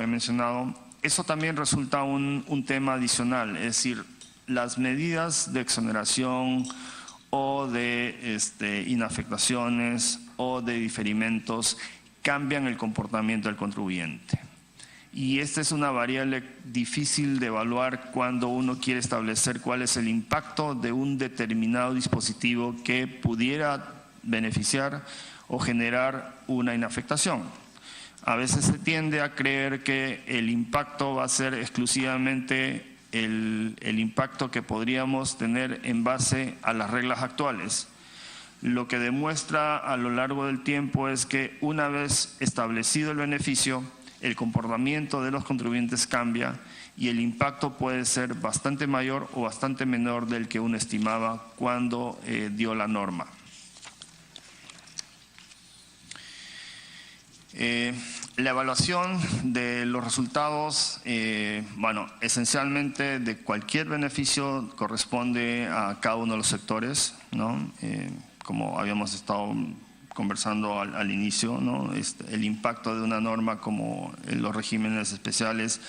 había mencionado, eso también resulta un tema adicional, es decir, las medidas de exoneración o de inafectaciones o de diferimentos cambian el comportamiento del contribuyente. Y esta es una variable difícil de evaluar cuando uno quiere establecer cuál es el impacto de un determinado dispositivo que pudiera beneficiar o generar una inafectación. A veces se tiende a creer que el impacto va a ser exclusivamente el impacto que podríamos tener en base a las reglas actuales. Lo que demuestra a lo largo del tiempo es que una vez establecido el beneficio, el comportamiento de los contribuyentes cambia y el impacto puede ser bastante mayor o bastante menor del que uno estimaba cuando dio la norma. La evaluación de los resultados, esencialmente de cualquier beneficio corresponde a cada uno de los sectores, ¿no? Como habíamos estado conversando al inicio, ¿no? El impacto de una norma como los regímenes especiales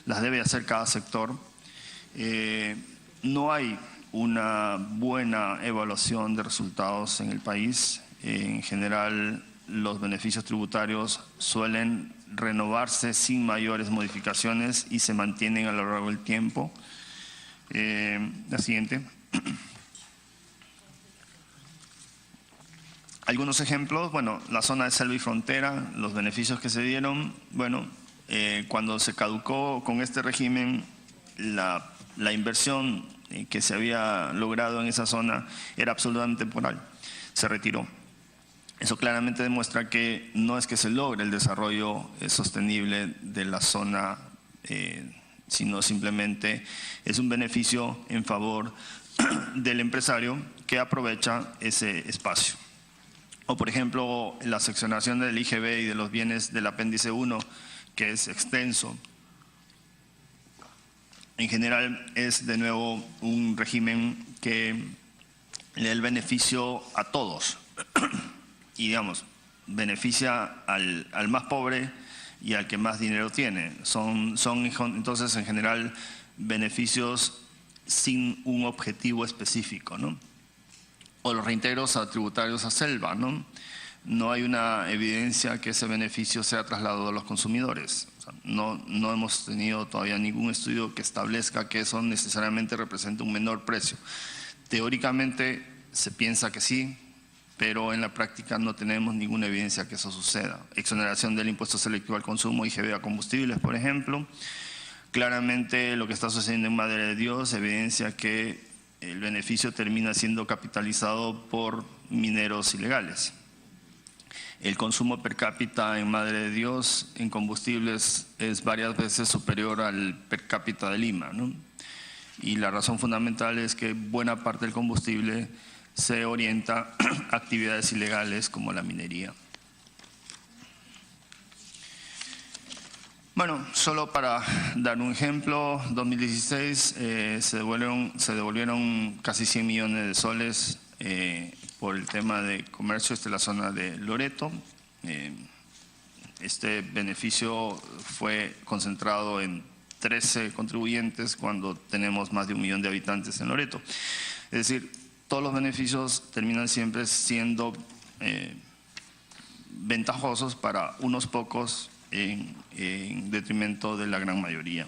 las debe hacer cada sector. No hay una buena evaluación de resultados en el país. En general, los beneficios tributarios suelen renovarse sin mayores modificaciones y se mantienen a lo largo del tiempo. La siguiente. Algunos ejemplos, la zona de selva y frontera, los beneficios que se dieron, cuando se caducó con este régimen, la inversión que se había logrado en esa zona era absolutamente temporal, se retiró. Eso claramente demuestra que no es que se logre el desarrollo sostenible de la zona, sino simplemente es un beneficio en favor del empresario que aprovecha ese espacio. O por ejemplo, la seccionación del IGB y de los bienes del apéndice 1, que es extenso. En general es de nuevo un régimen que le da el beneficio a todos. Y digamos, beneficia al más pobre y al que más dinero tiene. Son entonces en general beneficios sin un objetivo específico, ¿no? O los reintegros tributarios a selva, ¿no? No hay una evidencia que ese beneficio sea trasladado a los consumidores. O sea, no hemos tenido todavía ningún estudio que establezca que eso necesariamente representa un menor precio. Teóricamente se piensa que sí, pero en la práctica no tenemos ninguna evidencia que eso suceda. Exoneración del impuesto selectivo al consumo, IGB a combustibles, por ejemplo. Claramente lo que está sucediendo en Madre de Dios evidencia que el beneficio termina siendo capitalizado por mineros ilegales. El consumo per cápita en Madre de Dios en combustibles es varias veces superior al per cápita de Lima, ¿no? Y la razón fundamental es que buena parte del combustible se orienta a actividades ilegales como la minería. Solo para dar un ejemplo, 2016 se devolvieron casi 100 millones de soles por el tema de comercio de la zona de Loreto. Este beneficio fue concentrado en 13 contribuyentes cuando tenemos más de 1 millón de habitantes en Loreto. Es decir, todos los beneficios terminan siempre siendo ventajosos para unos pocos en detrimento de la gran mayoría.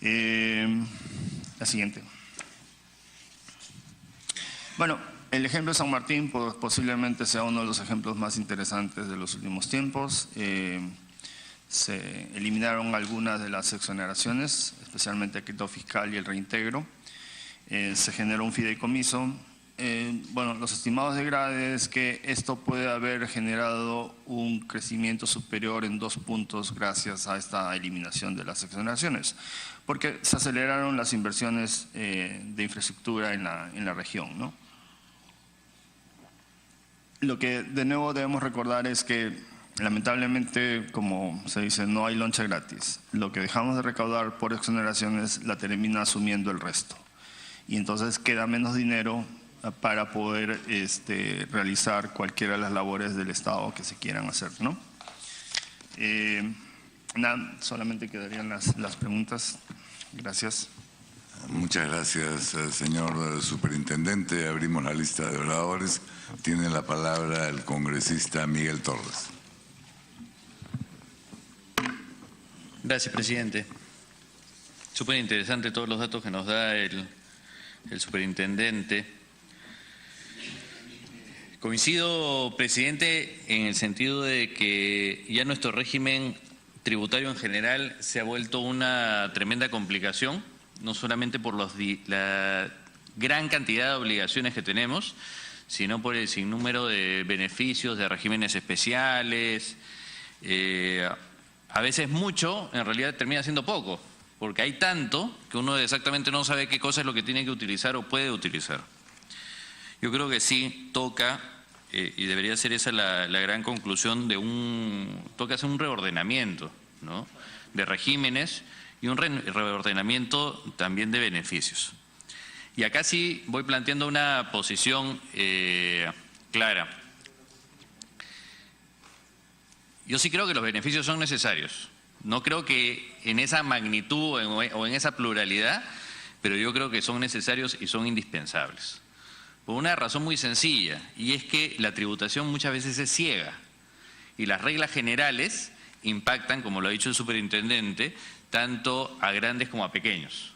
La siguiente. El ejemplo de San Martín posiblemente sea uno de los ejemplos más interesantes de los últimos tiempos. Se eliminaron algunas de las exoneraciones, especialmente el crédito fiscal y el reintegro. Se generó un fideicomiso. Los estimados de Grade es que esto puede haber generado un crecimiento superior en 2 puntos gracias a esta eliminación de las exoneraciones, porque se aceleraron las inversiones de infraestructura en la región, ¿no? Lo que de nuevo debemos recordar es que lamentablemente, como se dice, no hay lonche gratis. Lo que dejamos de recaudar por exoneraciones la termina asumiendo el resto. Y entonces queda menos dinero para poder realizar cualquiera de las labores del Estado que se quieran hacer, ¿no? Nada, solamente quedarían las preguntas. Gracias. Muchas gracias, señor superintendente. Abrimos la lista de oradores. Tiene la palabra el congresista Miguel Torres. Gracias, presidente. Súper interesante todos los datos que nos da el superintendente. Coincido, presidente, en el sentido de que ya nuestro régimen tributario en general se ha vuelto una tremenda complicación, no solamente por la gran cantidad de obligaciones que tenemos, sino por el sinnúmero de beneficios, de regímenes especiales. A veces mucho, en realidad termina siendo poco, porque hay tanto que uno exactamente no sabe qué cosa es lo que tiene que utilizar o puede utilizar. Yo creo que sí toca, y debería ser esa la gran conclusión, toca hacer un reordenamiento, ¿no?, de regímenes y un reordenamiento también de beneficios. Y acá sí voy planteando una posición clara. Yo sí creo que los beneficios son necesarios. No creo que en esa magnitud o en esa pluralidad, pero yo creo que son necesarios y son indispensables. Por una razón muy sencilla, y es que la tributación muchas veces es ciega y las reglas generales impactan, como lo ha dicho el superintendente, tanto a grandes como a pequeños.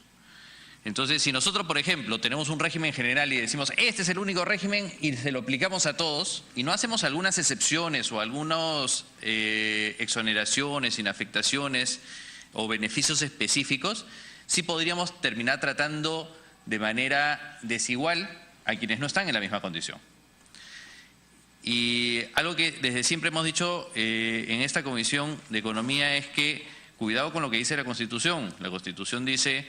Entonces, si nosotros, por ejemplo, tenemos un régimen general y decimos, este es el único régimen y se lo aplicamos a todos, y no hacemos algunas excepciones o algunas exoneraciones, inafectaciones o beneficios específicos, sí podríamos terminar tratando de manera desigual a quienes no están en la misma condición. Y algo que desde siempre hemos dicho en esta Comisión de Economía es que cuidado con lo que dice la Constitución. La Constitución dice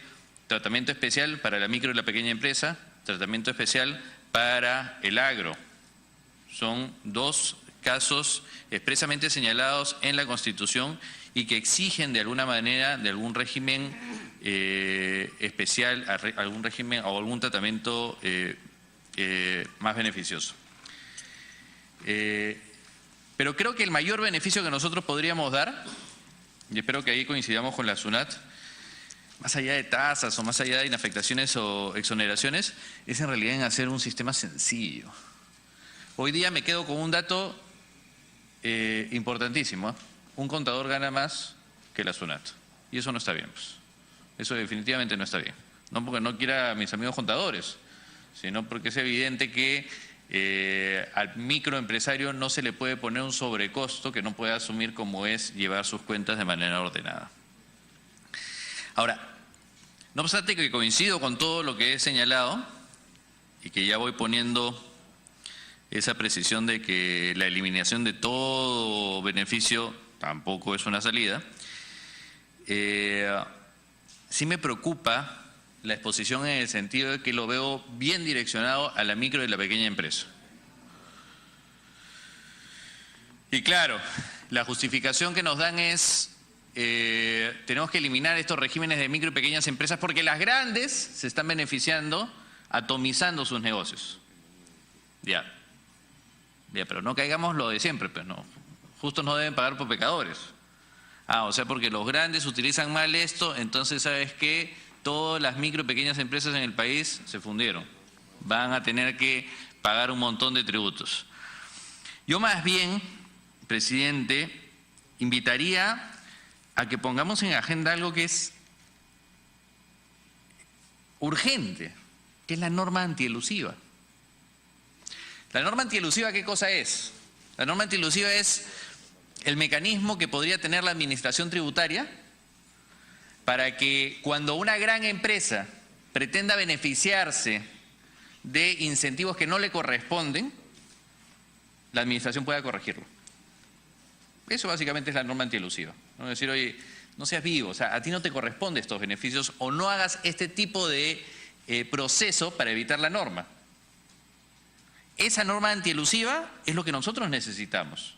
tratamiento especial para la micro y la pequeña empresa, tratamiento especial para el agro. Son dos casos expresamente señalados en la Constitución y que exigen de alguna manera de algún régimen especial, algún régimen o algún tratamiento más beneficioso. Pero creo que el mayor beneficio que nosotros podríamos dar, y espero que ahí coincidamos con la SUNAT, más allá de tasas o más allá de inafectaciones o exoneraciones, es en realidad en hacer un sistema sencillo. Hoy día me quedo con un dato importantísimo. Un contador gana más que la SUNAT. Y eso no está bien, pues. Eso definitivamente no está bien. No porque no quiera a mis amigos contadores, sino porque es evidente que al microempresario no se le puede poner un sobrecosto que no puede asumir, como es llevar sus cuentas de manera ordenada. Ahora, no obstante que coincido con todo lo que he señalado y que ya voy poniendo esa precisión de que la eliminación de todo beneficio tampoco es una salida, sí me preocupa la exposición en el sentido de que lo veo bien direccionado a la micro y la pequeña empresa. Y claro, la justificación que nos dan es tenemos que eliminar estos regímenes de micro y pequeñas empresas porque las grandes se están beneficiando atomizando sus negocios. Ya, pero no caigamos lo de siempre, pues no. Justos no deben pagar por pecadores. O sea, porque los grandes utilizan mal esto, entonces, ¿sabes qué? Todas las micro y pequeñas empresas en el país se fundieron. Van a tener que pagar un montón de tributos. Yo más bien, presidente, invitaría a que pongamos en agenda algo que es urgente, que es la norma antielusiva. ¿La norma antielusiva qué cosa es? La norma antielusiva es el mecanismo que podría tener la administración tributaria para que cuando una gran empresa pretenda beneficiarse de incentivos que no le corresponden, la administración pueda corregirlo. Eso básicamente es la norma antielusiva. ¿No? Es decir, oye, no seas vivo, o sea, a ti no te corresponden estos beneficios o no hagas este tipo de proceso para evitar la norma. Esa norma antielusiva es lo que nosotros necesitamos.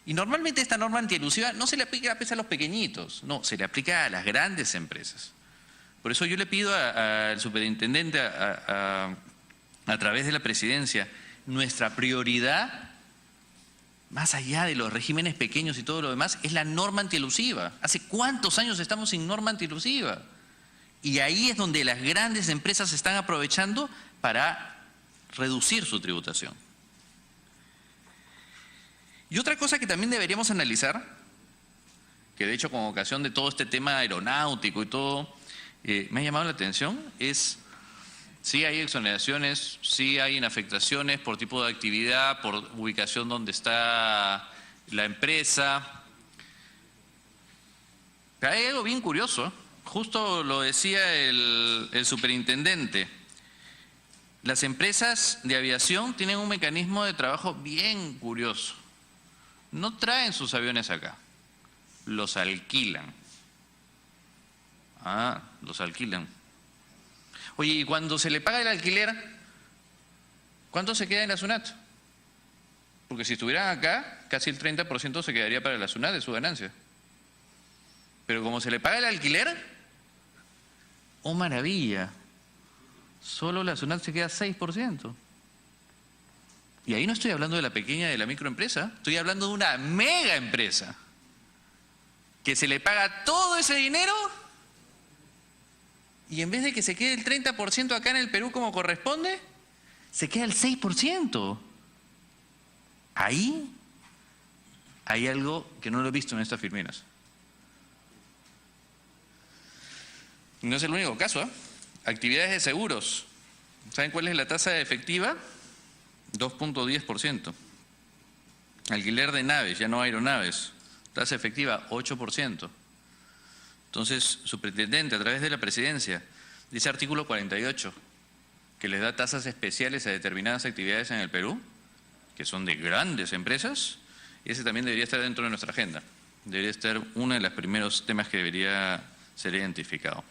Y normalmente esta norma antielusiva no se le aplica a los pequeñitos, no, se le aplica a las grandes empresas. Por eso yo le pido al superintendente, a través de la presidencia, nuestra prioridad más allá de los regímenes pequeños y todo lo demás, es la norma antielusiva. ¿Hace cuántos años estamos sin norma antielusiva? Y ahí es donde las grandes empresas se están aprovechando para reducir su tributación. Y otra cosa que también deberíamos analizar, que de hecho con ocasión de todo este tema aeronáutico y todo, me ha llamado la atención, es sí hay exoneraciones, sí hay inafectaciones por tipo de actividad, por ubicación donde está la empresa. Pero hay algo bien curioso, justo lo decía el superintendente. Las empresas de aviación tienen un mecanismo de trabajo bien curioso. No traen sus aviones acá, los alquilan. Los alquilan. Oye, y cuando se le paga el alquiler, ¿cuánto se queda en la SUNAT? Porque si estuvieran acá, casi el 30% se quedaría para la SUNAT de su ganancia. Pero como se le paga el alquiler, ¡oh maravilla! Solo la SUNAT se queda 6%. Y ahí no estoy hablando de la pequeña, de la microempresa, estoy hablando de una mega empresa que se le paga todo ese dinero y en vez de que se quede el 30% acá en el Perú como corresponde, se queda el 6%. Ahí hay algo que no lo he visto en estas firminas. No es el único caso, ¿eh? Actividades de seguros. ¿Saben cuál es la tasa efectiva? 2.10%. Alquiler de naves, ya no aeronaves. Tasa efectiva, 8%. Entonces, superintendente, a través de la presidencia, dice artículo 48, que les da tasas especiales a determinadas actividades en el Perú, que son de grandes empresas, y ese también debería estar dentro de nuestra agenda. Debería estar uno de los primeros temas que debería ser identificado.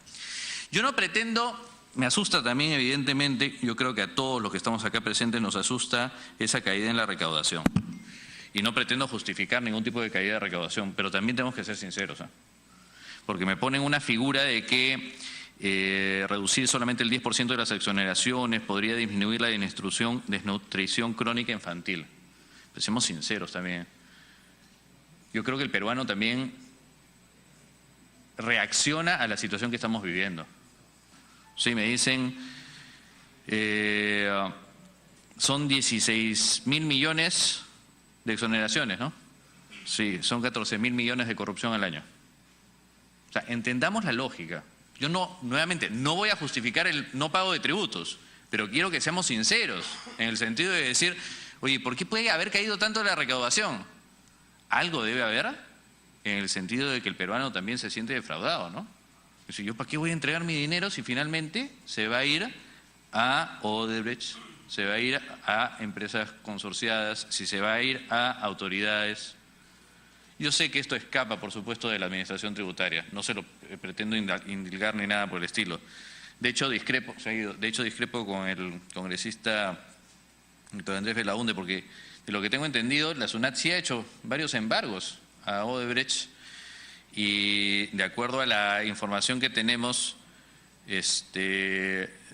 Yo no pretendo, me asusta también evidentemente, yo creo que a todos los que estamos acá presentes nos asusta esa caída en la recaudación. Y no pretendo justificar ningún tipo de caída de recaudación, pero también tenemos que ser sinceros, ¿eh? Porque me ponen una figura de que reducir solamente el 10% de las exoneraciones podría disminuir la desnutrición crónica infantil. Pues seamos sinceros también. Yo creo que el peruano también reacciona a la situación que estamos viviendo. Sí, me dicen, son 16.000 millones de exoneraciones, ¿no? Sí, son 14.000 millones de corrupción al año. O sea, entendamos la lógica. Yo nuevamente, no voy a justificar el no pago de tributos, pero quiero que seamos sinceros en el sentido de decir, oye, ¿por qué puede haber caído tanto la recaudación? Algo debe haber en el sentido de que el peruano también se siente defraudado, ¿no? Es decir, ¿yo para qué voy a entregar mi dinero si finalmente se va a ir a Odebrecht, se va a ir a empresas consorciadas, si se va a ir a autoridades? Yo sé que esto escapa, por supuesto, de la administración tributaria. No se lo pretendo indilgar ni nada por el estilo. De hecho, discrepo con el congresista doctor Andrés Belaunde, porque de lo que tengo entendido, la SUNAT sí ha hecho varios embargos a Odebrecht y de acuerdo a la información que tenemos,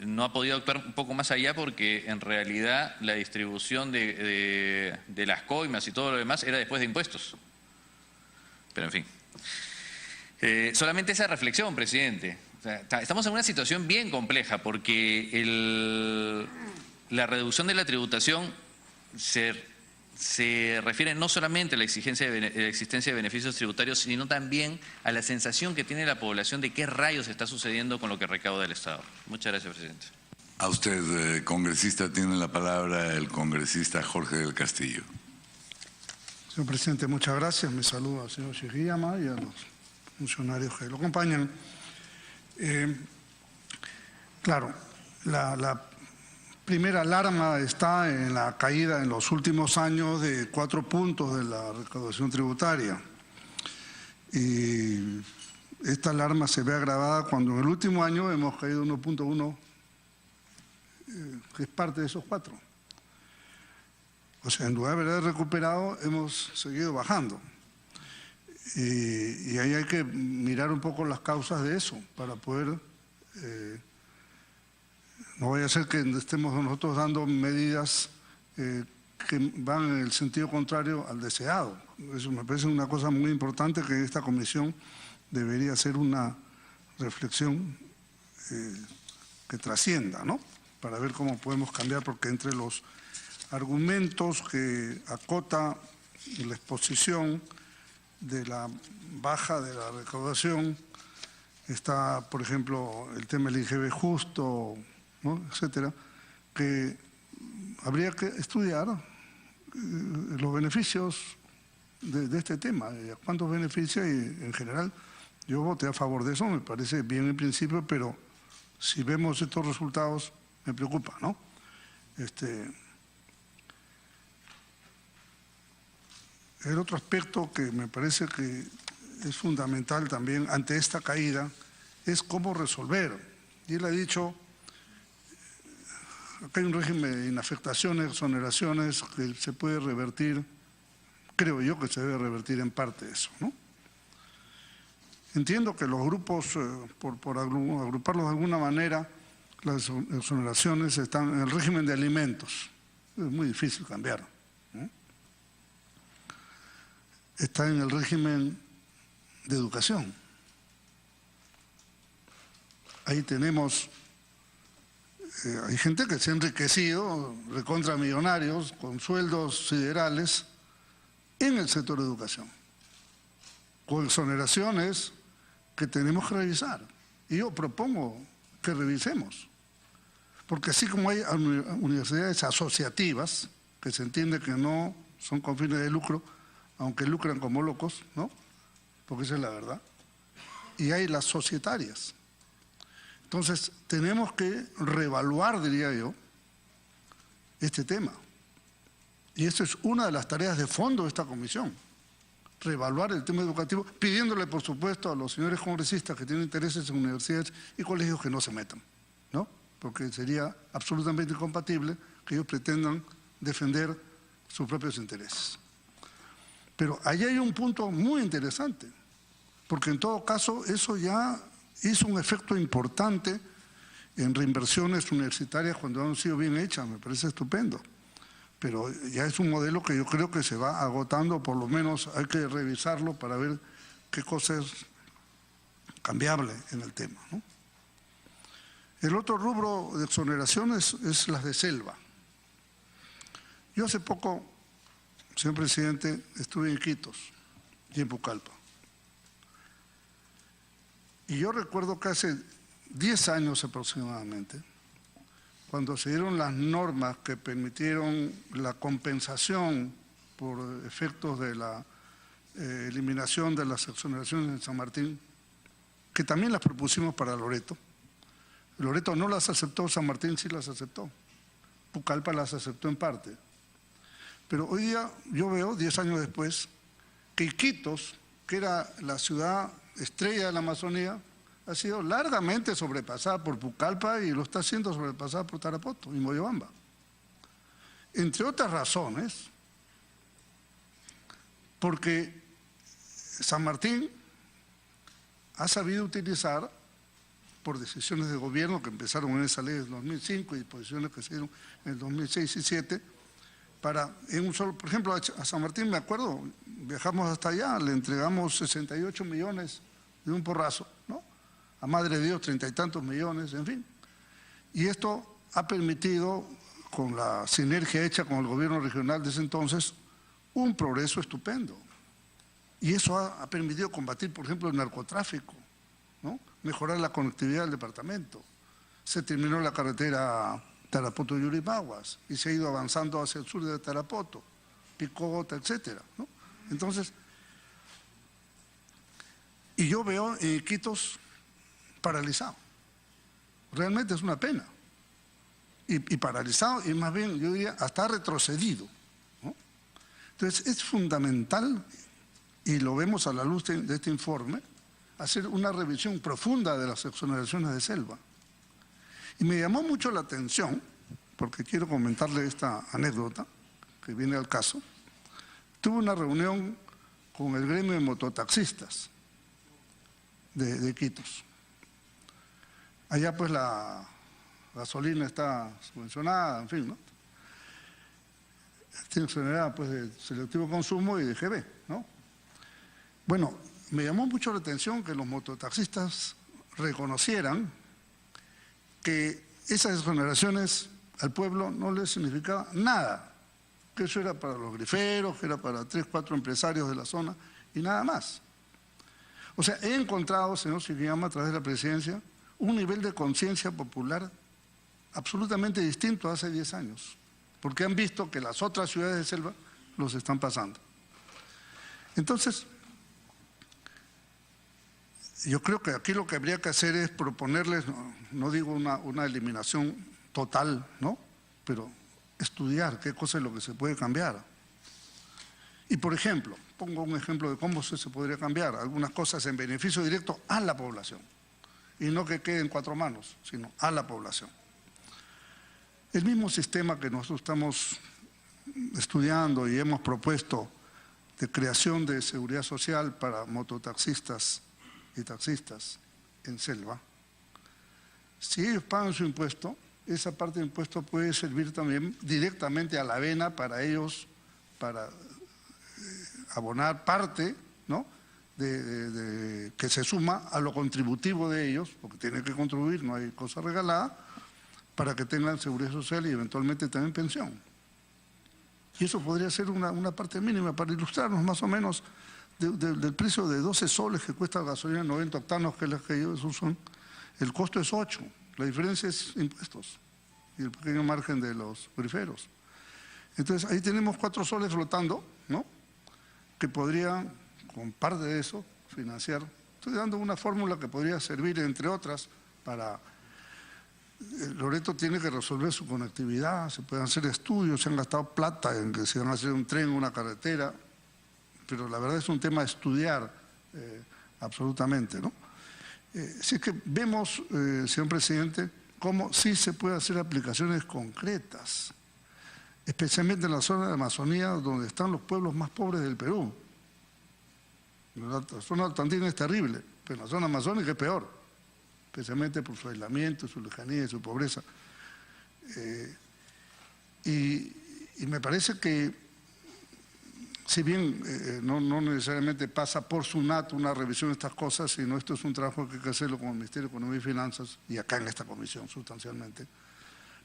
no ha podido actuar un poco más allá porque en realidad la distribución de las coimas y todo lo demás era después de impuestos. Pero en fin, solamente esa reflexión, presidente. O sea, estamos en una situación bien compleja porque la reducción de la tributación se refiere no solamente a la existencia de beneficios tributarios, sino también a la sensación que tiene la población de qué rayos está sucediendo con lo que recauda el Estado. Muchas gracias, presidente. A usted, congresista, tiene la palabra el congresista Jorge del Castillo. Señor presidente, muchas gracias. Me saludo al señor Shigiyama y a los funcionarios que lo acompañan. Claro, la primera alarma está en la caída en los últimos años de 4 puntos de la recaudación tributaria. Y esta alarma se ve agravada cuando en el último año hemos caído 1.1, que es parte de esos 4. O sea, en lugar de haber recuperado, hemos seguido bajando. Y ahí hay que mirar un poco las causas de eso para poder... no vaya a ser que estemos nosotros dando medidas que van en el sentido contrario al deseado. Eso me parece una cosa muy importante que esta comisión debería hacer una reflexión que trascienda, ¿no? Para ver cómo podemos cambiar, porque entre los argumentos que acota la exposición de la baja de la recaudación está, por ejemplo, el tema del IGB justo, ¿no?, etcétera, que habría que estudiar los beneficios de este tema, cuántos beneficia, y en general yo voté a favor de eso, me parece bien en principio, pero si vemos estos resultados me preocupa, ¿no? El otro aspecto que me parece que es fundamental también ante esta caída es cómo resolver. Y él ha dicho, acá hay un régimen de inafectaciones, exoneraciones que se puede revertir, creo yo que se debe revertir en parte eso, ¿no? Entiendo que los grupos, por agruparlos de alguna manera, las exoneraciones están en el régimen de alimentos. Es muy difícil cambiar, ¿no? Está en el régimen de educación. Ahí tenemos, hay gente que se ha enriquecido, recontra millonarios, con sueldos siderales en el sector de educación, con exoneraciones que tenemos que revisar. Y yo propongo que revisemos, porque así como hay universidades asociativas, que se entiende que no son con fines de lucro, aunque lucran como locos, ¿no?, porque esa es la verdad, y hay las societarias. Entonces, tenemos que reevaluar, diría yo, este tema. Y esa es una de las tareas de fondo de esta comisión, reevaluar el tema educativo, pidiéndole, por supuesto, a los señores congresistas que tienen intereses en universidades y colegios que no se metan, ¿no?, porque sería absolutamente incompatible que ellos pretendan defender sus propios intereses. Pero ahí hay un punto muy interesante, porque en todo caso eso ya hizo un efecto importante en reinversiones universitarias cuando han sido bien hechas, me parece estupendo. Pero ya es un modelo que yo creo que se va agotando, por lo menos hay que revisarlo para ver qué cosa es cambiable en el tema, ¿no? El otro rubro de exoneraciones es las de selva. Yo hace poco, señor presidente, estuve en Iquitos y en Pucallpa. Y yo recuerdo que hace 10 años aproximadamente, cuando se dieron las normas que permitieron la compensación por efectos de la eliminación de las exoneraciones en San Martín, que también las propusimos para Loreto. Loreto no las aceptó, San Martín sí las aceptó. Pucallpa las aceptó en parte. Pero hoy día yo veo, 10 años después, que Iquitos, que era la ciudad estrella de la Amazonía, ha sido largamente sobrepasada por Pucallpa y lo está siendo sobrepasada por Tarapoto y Moyobamba. Entre otras razones, porque San Martín ha sabido utilizar, por decisiones de gobierno que empezaron en esa ley del 2005 y disposiciones que se dieron en el 2006 y 2007, para, en un solo, por ejemplo, a San Martín, me acuerdo, viajamos hasta allá, le entregamos 68 millones de un porrazo, ¿no?, a Madre de Dios 30 y tantos millones, en fin. Y esto ha permitido, con la sinergia hecha con el gobierno regional de ese entonces, un progreso estupendo. Y eso ha permitido combatir, por ejemplo, el narcotráfico, ¿no?, mejorar la conectividad del departamento. Se terminó la carretera Tarapoto-Yurimaguas y se ha ido avanzando hacia el sur de Tarapoto, Picota, etcétera, ¿no? Entonces, y yo veo en Iquitos paralizado. Realmente es una pena. Y paralizado, y más bien, yo diría, hasta retrocedido, ¿no? Entonces, es fundamental, y lo vemos a la luz de este informe, hacer una revisión profunda de las exoneraciones de selva. Y me llamó mucho la atención, porque quiero comentarle esta anécdota que viene al caso. Tuve una reunión con el gremio de mototaxistas de Iquitos. Allá pues la gasolina está subvencionada, en fin, ¿no? tiene exonerada pues de selectivo consumo y de GB, ¿no? Bueno, me llamó mucho la atención que los mototaxistas reconocieran que esas exoneraciones al pueblo no les significaba nada, que eso era para los griferos, que era para 3, 4 empresarios de la zona y nada más. O sea, he encontrado, señor Sugiyama, a través de la presidencia, un nivel de conciencia popular absolutamente distinto a hace 10 años, porque han visto que las otras ciudades de selva los están pasando. Entonces, yo creo que aquí lo que habría que hacer es proponerles, no digo una eliminación total, ¿no? Pero estudiar qué cosa es lo que se puede cambiar. Y por ejemplo, pongo un ejemplo de cómo se podría cambiar algunas cosas en beneficio directo a la población y no que quede en 4 manos, sino a la población. El mismo sistema que nosotros estamos estudiando y hemos propuesto de creación de seguridad social para mototaxistas y taxistas en selva, si ellos pagan su impuesto, esa parte de impuesto puede servir también directamente a la avena para ellos, para abonar parte, ¿no?, que se suma a lo contributivo de ellos, porque tienen que contribuir, no hay cosa regalada, para que tengan seguridad social y eventualmente también pensión. Y eso podría ser una parte mínima para ilustrarnos más o menos del precio de 12 soles que cuesta la gasolina 90 octanos, que es la que ellos usan. El costo es 8, la diferencia es impuestos y el pequeño margen de los griferos. Entonces ahí tenemos 4 soles flotando, ¿no?, que podrían, con parte de eso, financiar. Estoy dando una fórmula que podría servir, entre otras, para... Loreto tiene que resolver su conectividad, se pueden hacer estudios, se han gastado plata en que se van a hacer un tren, una carretera, pero la verdad es un tema a estudiar absolutamente, ¿no? Si es que vemos, señor presidente, cómo sí se puede hacer aplicaciones concretas, especialmente en la zona de la Amazonía, donde están los pueblos más pobres del Perú. La zona andina es terrible, pero la zona amazónica es peor, especialmente por su aislamiento, su lejanía y su pobreza. Y me parece que, si bien no necesariamente pasa por SUNAT una revisión de estas cosas, sino esto es un trabajo que hay que hacerlo con el Ministerio de Economía y Finanzas y acá en esta comisión sustancialmente,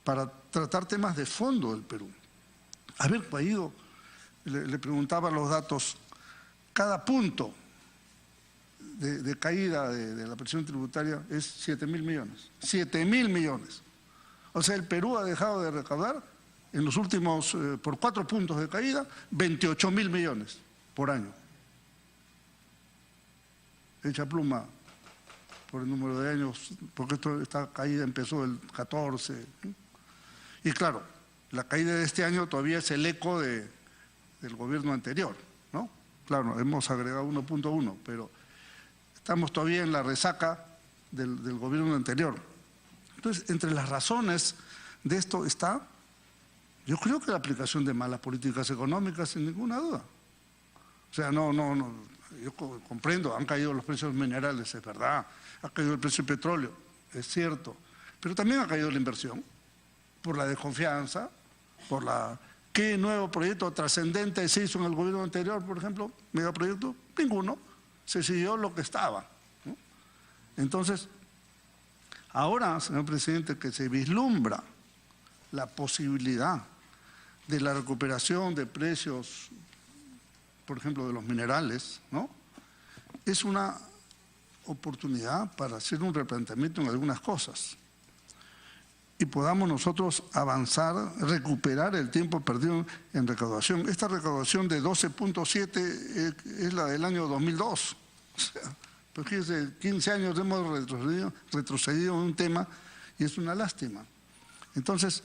para tratar temas de fondo del Perú. A ver, Guaido, le preguntaba los datos, cada punto de caída de la presión tributaria es 7.000 millones. 7.000 millones. O sea, el Perú ha dejado de recaudar en los últimos, por 4 puntos de caída, 28.000 millones por año. Hecha pluma por el número de años, porque esta caída empezó el 14. Y claro, la caída de este año todavía es el eco del gobierno anterior, ¿no? Claro, hemos agregado 1.1, pero estamos todavía en la resaca del gobierno anterior. Entonces, entre las razones de esto está, yo creo que la aplicación de malas políticas económicas, sin ninguna duda. O sea, yo comprendo, han caído los precios minerales, es verdad, ha caído el precio del petróleo, es cierto, pero también ha caído la inversión, por la desconfianza, por ¿qué nuevo proyecto trascendente se hizo en el gobierno anterior, por ejemplo? Megaproyecto, ninguno, se siguió lo que estaba, ¿no? Entonces, ahora, señor presidente, que se vislumbra la posibilidad de la recuperación de precios, por ejemplo, de los minerales, ¿no?, es una oportunidad para hacer un replanteamiento en algunas cosas y podamos nosotros avanzar, recuperar el tiempo perdido en recaudación. Esta recaudación de 12.7 es la del año 2002. O sea, pues fíjese, 15 años hemos retrocedido en un tema y es una lástima. Entonces,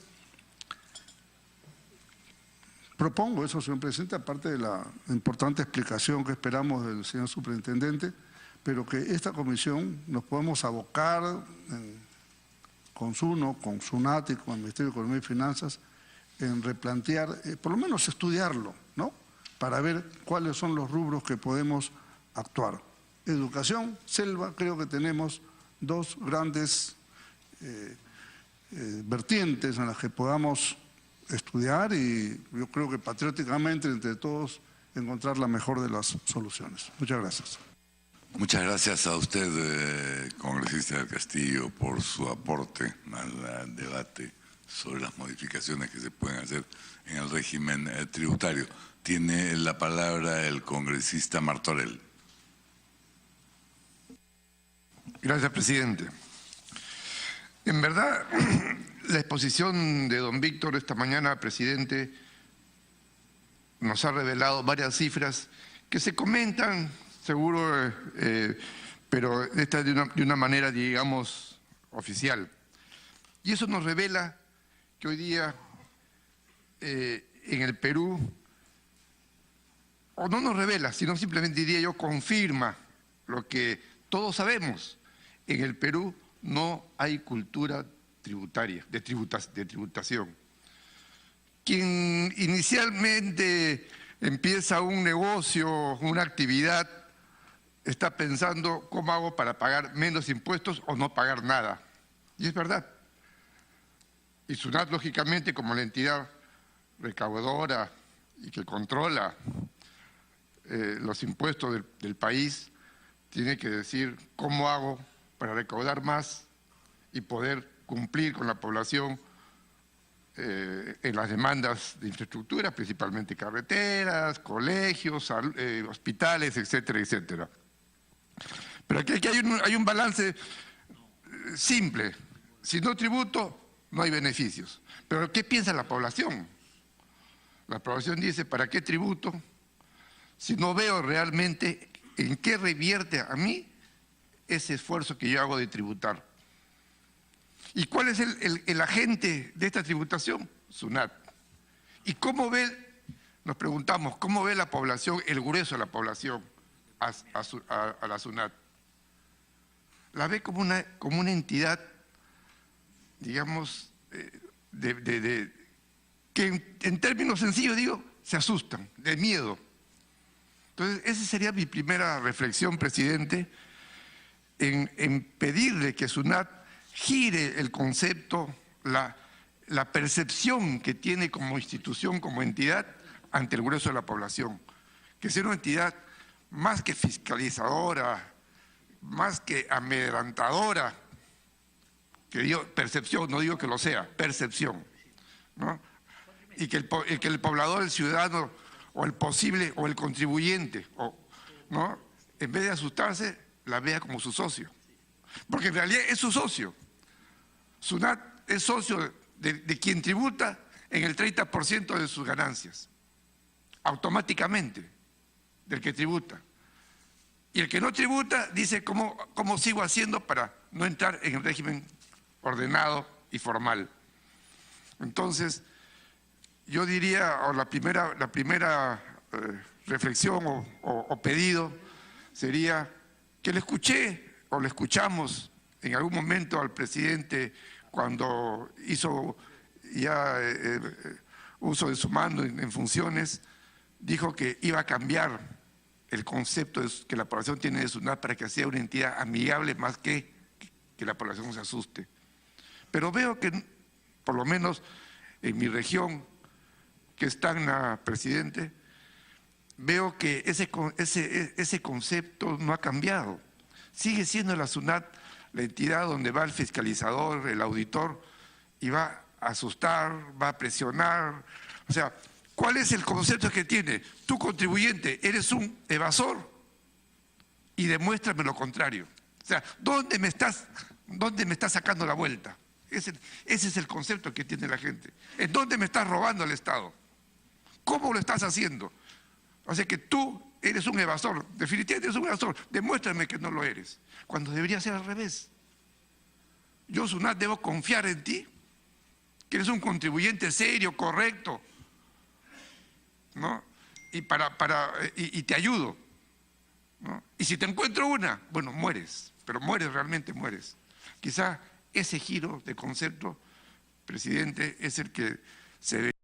propongo eso, señor presidente, aparte de la importante explicación que esperamos del señor superintendente, pero que esta comisión nos podamos abocar con SUNO, con SUNAT y con el Ministerio de Economía y Finanzas en replantear, por lo menos estudiarlo, ¿no?, para ver cuáles son los rubros que podemos actuar. Educación, selva, creo que tenemos 2 grandes vertientes en las que podamos estudiar y yo creo que patrióticamente entre todos encontrar la mejor de las soluciones. Muchas gracias. Muchas gracias a usted, congresista del Castillo, por su aporte al debate sobre las modificaciones que se pueden hacer en el régimen tributario. Tiene la palabra el congresista Martorell. Gracias, presidente. En verdad, la exposición de don Víctor esta mañana, presidente, nos ha revelado varias cifras que se comentan, seguro, pero esta de una manera, digamos, oficial. Y eso nos revela que hoy día en el Perú, o no nos revela, sino simplemente diría yo, confirma lo que todos sabemos. En el Perú no hay cultura tributaria, de tributación. Quien inicialmente empieza un negocio, una actividad, está pensando cómo hago para pagar menos impuestos o no pagar nada. Y es verdad. Y SUNAT, lógicamente, como la entidad recaudadora y que controla los impuestos del país, tiene que decir cómo hago para recaudar más y poder cumplir con la población en las demandas de infraestructura, principalmente carreteras, colegios, hospitales, etcétera, etcétera. Pero aquí hay un balance simple. Si no tributo, no hay beneficios. Pero ¿qué piensa la población? La población dice, ¿para qué tributo si no veo realmente en qué revierte a mí ese esfuerzo que yo hago de tributar? ¿Y cuál es el agente de esta tributación? SUNAT. ¿Y cómo ve, nos preguntamos, cómo ve la población, el grueso de la población a la SUNAT? La ve como una entidad, digamos, que en términos sencillos digo, se asustan, de miedo. Entonces, esa sería mi primera reflexión, presidente, en pedirle que SUNAT gire el concepto, la percepción que tiene como institución, como entidad, ante el grueso de la población. Que sea una entidad más que fiscalizadora, más que amedrentadora, que digo percepción, no digo que lo sea, percepción, ¿no? Y que el poblador, el ciudadano, o el posible, o el contribuyente, ¿no?, en vez de asustarse, la vea como su socio. Porque en realidad es su socio. SUNAT es socio de quien tributa en el 30% de sus ganancias, automáticamente, del que tributa. Y el que no tributa dice cómo sigo haciendo para no entrar en el régimen ordenado y formal. Entonces, yo diría, o la primera reflexión o pedido sería que le escuché o le escuchamos en algún momento al presidente cuando hizo ya uso de su mando en funciones, dijo que iba a cambiar el concepto que la población tiene de SUNAT para que sea una entidad amigable más que la población se asuste. Pero veo que, por lo menos en mi región, que está en la presidente, veo que ese concepto no ha cambiado. Sigue siendo la SUNAT la entidad donde va el fiscalizador, el auditor, y va a asustar, va a presionar. O sea, ¿cuál es el concepto que tiene? Tú, contribuyente, eres un evasor y demuéstrame lo contrario. O sea, ¿dónde me estás sacando la vuelta? Ese es el concepto que tiene la gente. ¿En dónde me estás robando el Estado? ¿Cómo lo estás haciendo? O sea que tú eres un evasor, definitivamente eres un evasor, demuéstrame que no lo eres, cuando debería ser al revés. Yo, SUNAT, debo confiar en ti, que eres un contribuyente serio, correcto, ¿no? Y te ayudo, ¿no? Y si te encuentro una, bueno, mueres, pero mueres, realmente mueres. Quizá ese giro de concepto, presidente, es el que se ve.